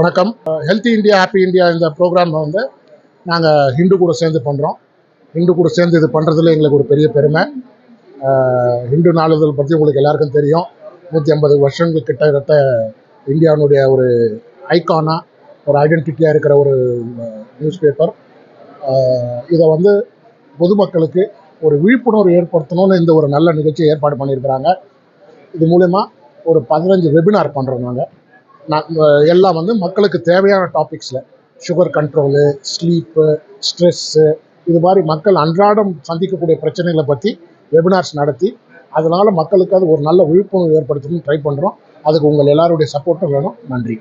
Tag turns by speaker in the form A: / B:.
A: வணக்கம். Healthy India happy India இந்த program வந்து நாங்கள் ஹிந்து கூட சேர்ந்து பண்ணுறோம். ஹிந்து கூட சேர்ந்து இது பண்ணுறதுல எங்களுக்கு ஒரு பெரிய பெருமை. ஹிந்து நாளிதழ் பற்றி உங்களுக்கு எல்லாருக்கும் தெரியும். 150 வருஷங்கள் கிட்டத்தட்ட இந்தியாவுடைய ஒரு ஐகானாக ஒரு ஐடென்டிட்டியாக இருக்கிற ஒரு நியூஸ் பேப்பர். இதை வந்து பொதுமக்களுக்கு ஒரு விழிப்புணர்வு ஏற்படுத்தணும்னு இந்த ஒரு நல்ல நிகழ்ச்சியை ஏற்பாடு பண்ணியிருக்கிறாங்க. இது மூலமா ஒரு 15 வெபினார் பண்ணுறோம். எல்லாம் வந்து மக்களுக்கு தேவையான டாபிக்ஸில் சுகர் கண்ட்ரோலு, ஸ்லீப்பு, ஸ்ட்ரெஸ்ஸு, இது மாதிரி மக்கள் அன்றாடம் சந்திக்கக்கூடிய பிரச்சனைகளை பற்றி வெபினார்ஸ் நடத்தி அதனால் மக்களுக்கு அது ஒரு நல்ல விழிப்புணர்வு ஏற்படுத்தணும்னு ட்ரை பண்ணுறோம். அதுக்கு உங்கள் எல்லாருடைய சப்போர்ட்டும் வேணும். நன்றி.